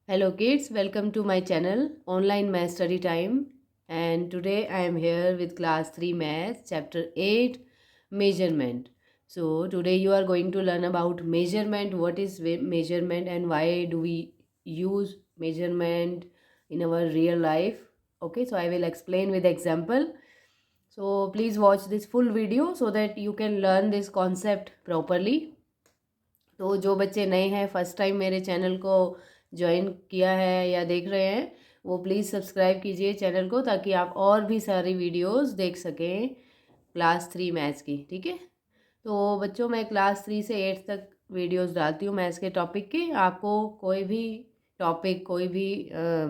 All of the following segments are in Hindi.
Hello kids, welcome to my channel Online Math Study Time, and today I am here with class 3 Math chapter 8 Measurement. So today you are going to learn about measurement, what is measurement and why do we use measurement in our real life. Okay, so I will explain with example. So please watch this full video so that you can learn this concept properly. तो जो बच्चे नए हैं फर्स्ट टाइम मेरे चैनल को ज्वाइन किया है या देख रहे हैं वो प्लीज़ सब्सक्राइब कीजिए चैनल को ताकि आप और भी सारी वीडियोस देख सकें क्लास 3 मैथ्स की। ठीक है, तो बच्चों मैं क्लास 3 से 8 तक वीडियोस डालती हूँ मैथ्स के टॉपिक के। आपको कोई भी टॉपिक कोई भी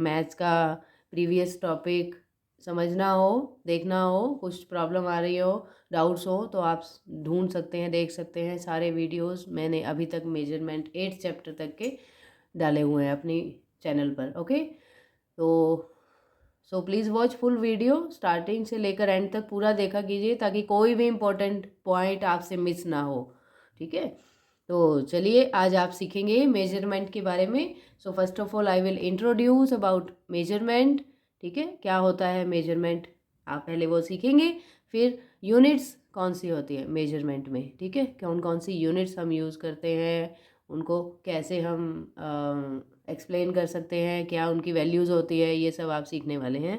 मैथ्स का प्रीवियस टॉपिक समझना हो, देखना हो, कुछ प्रॉब्लम आ रही हो, डाउट्स हो तो आप ढूंढ सकते हैं, देख सकते हैं। सारे वीडियोस मैंने अभी तक मेजरमेंट 8 चैप्टर तक के डाले हुए हैं अपनी चैनल पर। ओके, तो so please watch full video starting से लेकर एंड तक पूरा देखा कीजिए ताकि कोई भी इम्पोर्टेंट पॉइंट आपसे मिस ना हो। ठीक है, तो चलिए आज आप सीखेंगे मेजरमेंट के बारे में। So first of all I will introduce about measurement. ठीक है, क्या होता है मेजरमेंट आप पहले वो सीखेंगे, फिर यूनिट्स कौन सी होती है मेजरमेंट में। ठीक है, कौन कौन सी यूनिट्स हम यूज़ करते हैं, उनको कैसे हम एक्सप्लेन कर सकते हैं, क्या उनकी वैल्यूज़ होती है, ये सब आप सीखने वाले हैं।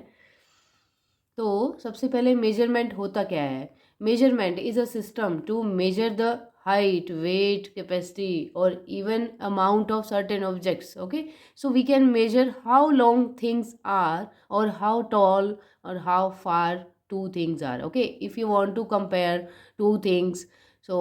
तो सबसे पहले मेजरमेंट होता क्या है। Measurement is a system to measure the height, weight, capacity or even amount of certain objects. Okay, so we can measure how long things are or how tall or how far two things are. Okay, if you want to compare two things so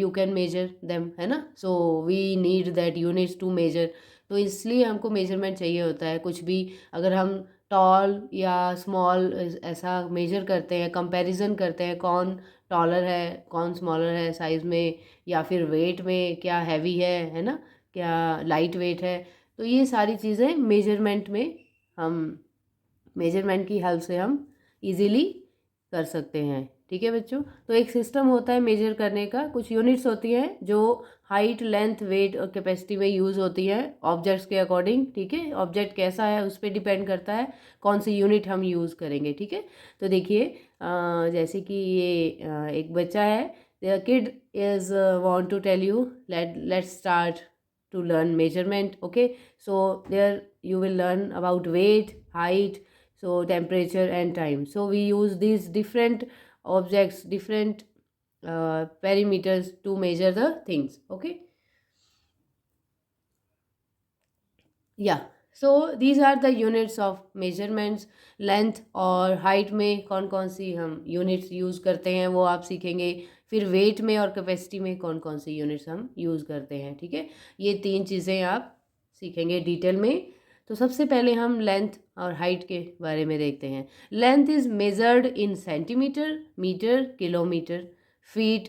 you can measure them, है ना। so we need that units to measure। तो इसलिए हमको मेजरमेंट चाहिए होता है। कुछ भी अगर हम टॉल या स्मॉल ऐसा मेजर करते हैं, कंपैरिजन करते हैं, कौन टॉलर है कौन स्मॉलर है साइज़ में या फिर वेट में, क्या हैवी है ना, क्या लाइट वेट है, तो ये सारी चीज़ें मेजरमेंट में हम मेजरमेंट की हेल्प से हम इजीली कर सकते हैं। ठीक है बच्चों, तो एक सिस्टम होता है मेजर करने का, कुछ यूनिट्स होती हैं जो हाइट, लेंथ, वेट और कैपेसिटी में यूज़ होती है ऑब्जेक्ट्स के अकॉर्डिंग। ठीक है, ऑब्जेक्ट कैसा है उस पर डिपेंड करता है कौन सी यूनिट हम यूज़ करेंगे। ठीक है, तो देखिए जैसे कि ये एक बच्चा है, the kid is want to tell you let's start to learn measurement. Okay, so there you will learn about weight, height, so temperature and time. So we use these different objects, different perimeters to measure the things. Okay, yeah, so these are the units of measurements। Length और हाइट में कौन कौन सी हम यूनिट्स यूज़ करते हैं वो आप सीखेंगे। फिर वेट में और कैपेसिटी में कौन कौन सी यूनिट्स हम यूज़ करते हैं। ठीक है, ये तीन चीज़ें आप सीखेंगे डिटेल में। तो सबसे पहले हम लेंथ और हाइट के बारे में देखते हैं। Length is measured in centimetre, metre, kilometre, feet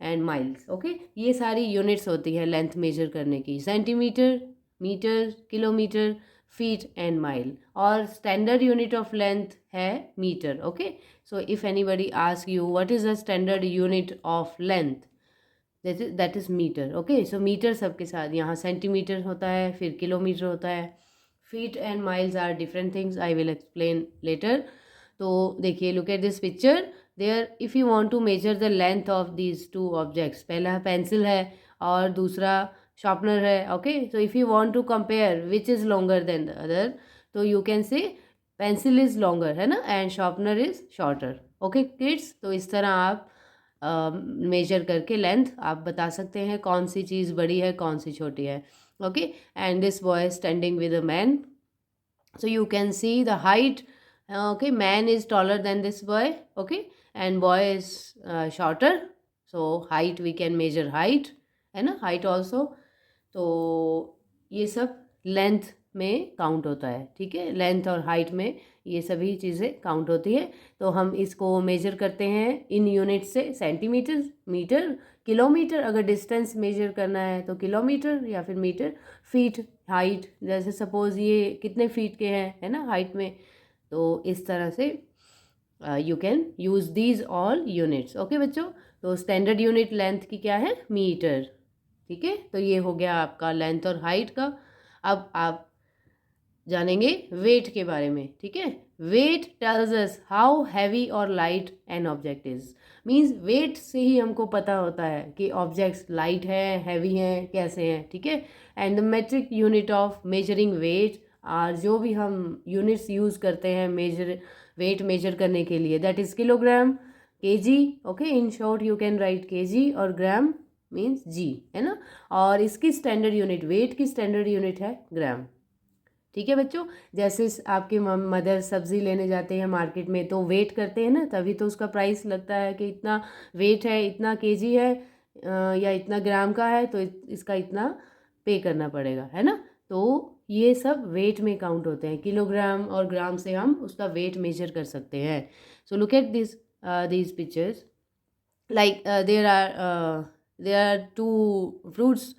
and miles. Okay, ये सारी यूनिट्स होती हैं लेंथ मेजर करने की। Centimetre, metre, kilometre, feet and mile, और स्टैंडर्ड यूनिट ऑफ लेंथ है metre. Okay, so if anybody ask you what is the standard unit of length, that is metre. Okay, so metre सबके साथ, यहाँ सेंटीमीटर होता है, फिर किलोमीटर होता है, feet and miles are different things, I will explain later. तो देखिए, look at this picture there, if you want to measure the length of these two objects, पहला पेंसिल है और दूसरा sharpener है। Okay, so if you want to compare which is longer than the other, तो you can say pencil is longer, है ना, and sharpener is shorter। Okay kids, तो इस तरह आप मेजर करके लेंथ आप बता सकते हैं कौन सी चीज़ बड़ी है कौन सी छोटी है। Okay, and this boy standing with a man, so you can see the height। Okay, man is taller than this boy। Okay, and boy is shorter, so height we can measure height, है ना, height also। तो ये सब लेंथ में काउंट होता है। ठीक है, लेंथ और हाइट में ये सभी चीज़ें काउंट होती है। तो हम इसको मेजर करते हैं इन यूनिट से, सेंटीमीटर, मीटर, किलोमीटर, अगर डिस्टेंस मेजर करना है तो किलोमीटर या फिर मीटर, फीट, हाइट, जैसे सपोज ये कितने फीट के हैं, है ना, हाइट में, तो इस तरह से you can use these all units. Okay बच्चों, तो स्टैंडर्ड यूनिट लेंथ की क्या है, मीटर। ठीक है, तो ये हो गया आपका लेंथ और हाइट का। अब आप जानेंगे वेट के बारे में, ठीक है। Weight tells us how heavy और light an object is. Means weight से ही हमको पता होता है कि ऑब्जेक्ट्स लाइट है, हैवी हैं, कैसे हैं, ठीक है। And the metric unit of measuring weight are, जो भी हम यूनिट्स यूज़ करते हैं वेट मेजर करने के लिए, that is kilogram, KG, okay. In short you can write KG, और ग्राम मीन्स जी, है ना। और इसकी स्टैंडर्ड यूनिट, वेट की स्टैंडर्ड यूनिट है ग्राम, ठीक है बच्चों। जैसे आपके मदर सब्जी लेने जाते हैं मार्केट में तो वेट करते हैं ना, तभी तो उसका प्राइस लगता है कि इतना वेट है, इतना केजी है, या इतना ग्राम का है, तो इसका इतना पे करना पड़ेगा, है ना। तो ये सब वेट में काउंट होते हैं। किलोग्राम और ग्राम से हम उसका वेट मेजर कर सकते हैं। So look at these pictures, like there are two fruits.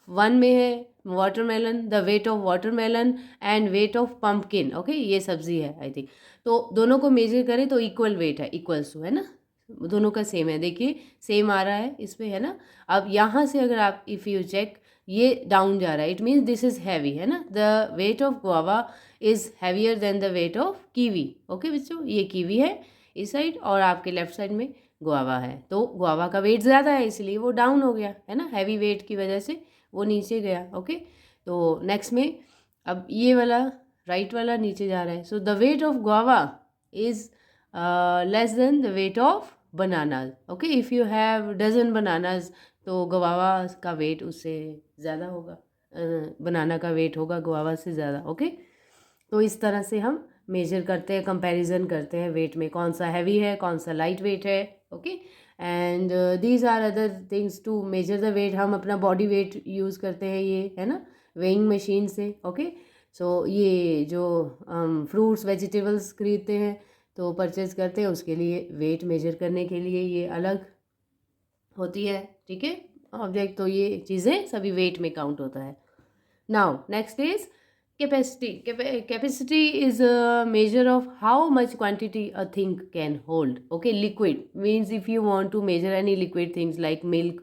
One में है watermelon, the weight of watermelon and weight of pumpkin, okay. ये सब्जी है आई थिंक। तो दोनों को मेजर करें तो इक्वल वेट है, इक्वल्स टू, है ना, दोनों का सेम है। देखिए सेम आ रहा है इस पे, है ना। अब यहाँ से अगर आप इफ़ यू चेक, ये डाउन जा रहा है, it means this is heavy, है ना। The weight of guava is heavier than the weight of kiwi, okay बच्चों। ये कीवी है इस साइड और आपके लेफ्ट साइड में गुआवा है, तो गुआवा का वेट ज़्यादा है इसलिए वो डाउन हो गया, है ना, हैवी वेट की वजह से वो नीचे गया, ओके। तो नेक्स्ट में अब ये वाला राइट वाला नीचे जा रहा है। So the weight of guava is less than the weight of bananas, okay. If you have dozen bananas तो गुआवा का वेट उससे ज़्यादा होगा, बनाना का वेट होगा गुआवा से ज़्यादा, ओके। तो इस तरह से हम मेजर करते हैं, कंपैरिजन करते हैं वेट में, कौन सा हैवी है, कौन सा लाइट वेट है, okay. And these are other things to measure the weight. हम अपना बॉडी वेट यूज़ करते हैं, ये है ना, वेइंग मशीन से, ओके। सो ये जो फ्रूट्स वेजिटेबल्स खरीदते हैं तो परचेज करते हैं, उसके लिए वेट मेजर करने के लिए ये अलग होती है, ठीक है, ऑब्जेक्ट। तो ये चीज़ें सभी वेट में काउंट होता है। Now next is capacity. Capacity is a measure of how much quantity a thing can hold, okay. Liquid means if you want to measure any liquid things like milk,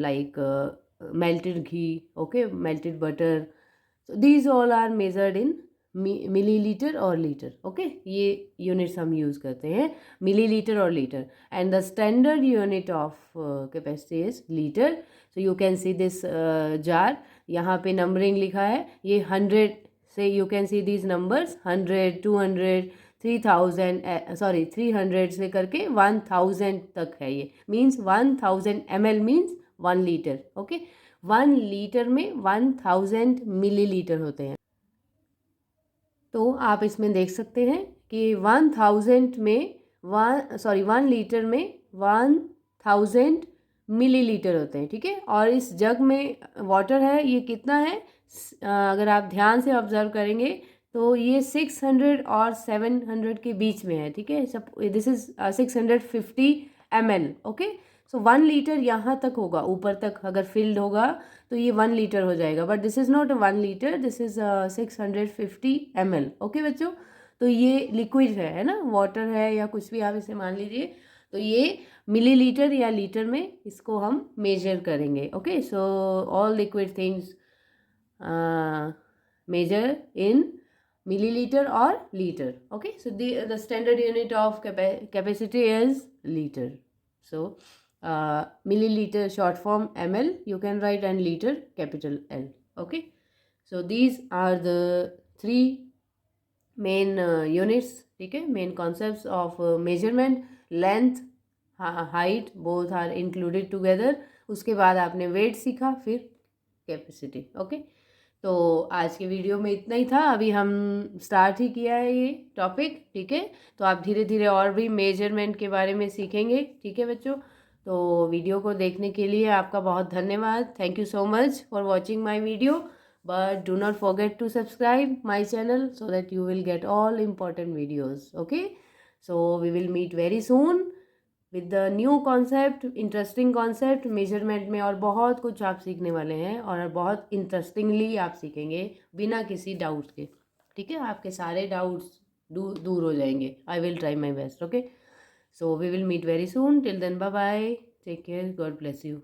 like melted ghee, okay, melted butter, so these all are measured in milliliter or liter, okay. ये units हम use करते हैं milliliter और liter, and the standard unit of capacity is liter. So you can see this jar, यहाँ पे नंबरिंग लिखा है, ये 100 से you can see these numbers, 100, 200, 3000, sorry 300 से करके 1000 तक है। ये means 1000 ml means 1 litre, okay. 1 litre में 1000 मिलीलीटर होते हैं। तो आप इसमें देख सकते हैं कि 1000 में 1 लीटर में 1000 मिलीलीटर होते हैं, ठीक है। और इस जग में वाटर है, ये कितना है, अगर आप ध्यान से ऑब्जर्व करेंगे तो ये 600 और 700 के बीच में है, ठीक है। सब this is 650 ml, okay. So 1 litre यहाँ तक होगा, ऊपर तक अगर फिल्ड होगा तो ये 1 लीटर हो जाएगा, but this is not 1 litre, this is 650 ml, okay बच्चों। तो ये लिक्विड है ना, वाटर है या कुछ भी आप इसे मान लीजिए। तो ये मिलीलीटर या लीटर में इसको हम मेजर करेंगे, okay. So all liquid things measure in milliliter or liter, okay. So the standard unit of capacity is liter. So milliliter short form ml you can write, and liter capital L, okay. So these are the three main units, ठीक है, main concepts of measurement. Length, height, both are included together. उसके बाद आपने वेट सीखा, फिर कैपेसिटी, ओके। तो आज के वीडियो में इतना ही था, अभी हम स्टार्ट ही किया है ये टॉपिक, ठीक है। तो आप धीरे धीरे और भी मेजरमेंट के बारे में सीखेंगे, ठीक है बच्चों। तो वीडियो को देखने के लिए आपका बहुत धन्यवाद। Thank you so much for watching my video, but do not forget to subscribe my channel so that you will get all important videos, okay. So we will meet very soon with the new concept, interesting concept measurement में, और बहुत कुछ आप सीखने वाले हैं और बहुत इंटरेस्टिंगली आप सीखेंगे बिना किसी डाउट के, ठीक है। आपके सारे डाउट्स दूर हो जाएंगे। I will try my best, okay. So we will meet very soon, till then bye bye, take care, God bless you.